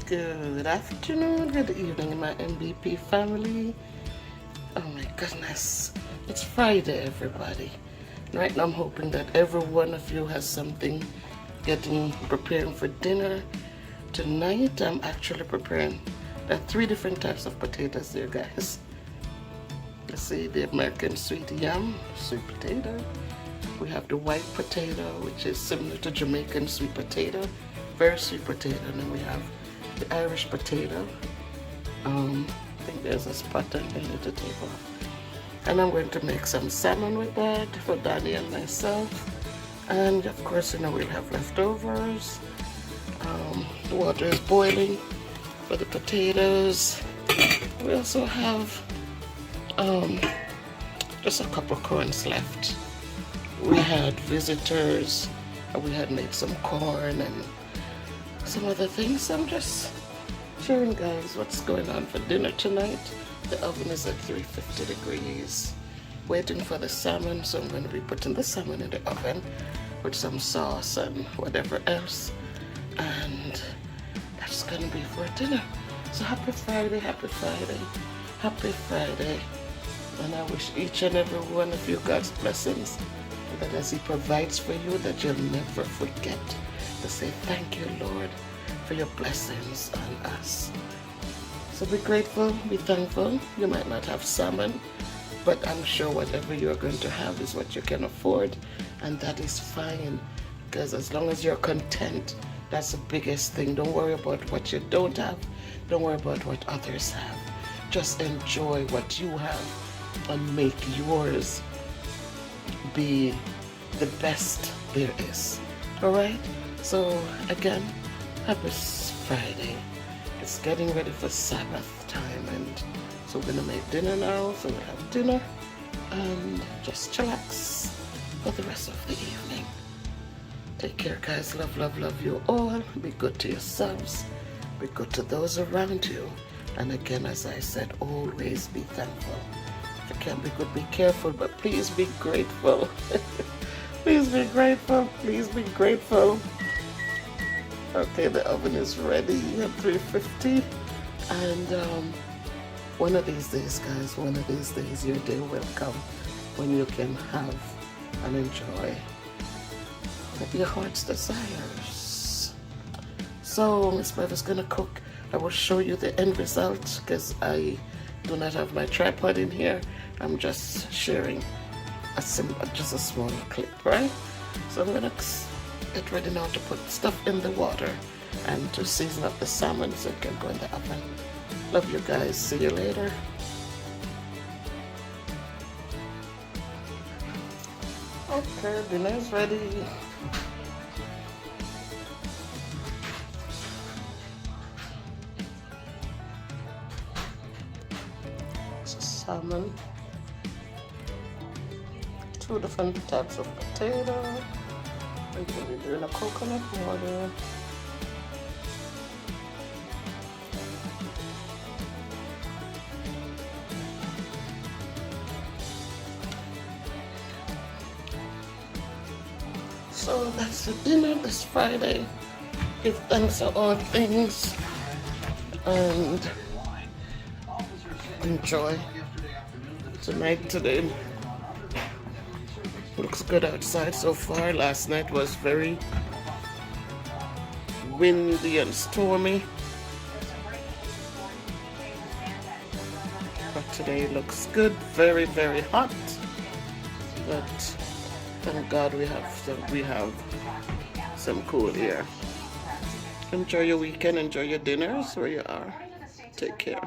Good afternoon, good evening, my MVP family. Oh my goodness, it's Friday, everybody. Right now, I'm hoping that every one of you has something preparing for dinner. Tonight, I'm actually preparing. There are 3 different types of potatoes there, guys. Let's see, the American sweet yam, sweet potato. We have the white potato, which is similar to Jamaican sweet potato, very sweet potato. And then we have the Irish potato. I think there's a spot I need to take off. And I'm going to make some salmon with that for Daddy and myself. And of course, we'll have leftovers. The water is boiling for the potatoes. We also have just a couple of corns left. We had visitors, and we had made some corn and some other things. I'm just sharing, guys, what's going on for dinner tonight. The oven is at 350 degrees, waiting for the salmon. So I'm going to be putting the salmon in the oven with some sauce and whatever else. And that's going to be for dinner. So happy Friday, happy Friday, happy Friday. And I wish each and every one of you God's blessings, that as He provides for you, that you'll never forget to say thank you, Lord, for your blessings on us. So be grateful, be thankful. You might not have salmon, but I'm sure whatever you're going to have is what you can afford, and that is fine, because as long as you're content, that's the biggest thing. Don't worry about what you don't have. Don't worry about what others have. Just enjoy what you have and make yours be the best there is. All right? So again, happy Friday. It's getting ready for Sabbath time, and so we're gonna make dinner now. So we'll have dinner and just chillax for the rest of the evening. Take care, guys. Love, love, love you all. Be good to yourselves. Be good to those around you. And again, as I said, always be thankful. If you can't be good, be careful, but please be grateful. Please be grateful. Please be grateful. Okay, the oven is ready at 350. And one of these days, guys, one of these days, your day will come when you can have and enjoy your heart's desires. So Miss Bev is gonna cook. I will show you the end result because I do not have my tripod in here. I'm just sharing just a small clip, right? So I'm gonna get ready now to put stuff in the water and to season up the salmon so it can go in the oven. Love you guys. See you later. Okay, dinner is ready. Salmon, 2 different types of potato. I'm going to be doing a coconut water. So that's the dinner this Friday. Give thanks for all things and enjoy tonight. Today looks good outside so far. Last night was very windy and stormy, but today looks good. Very, very hot, but thank God we have some cool here. Enjoy your weekend, enjoy your dinners where you are. Take care.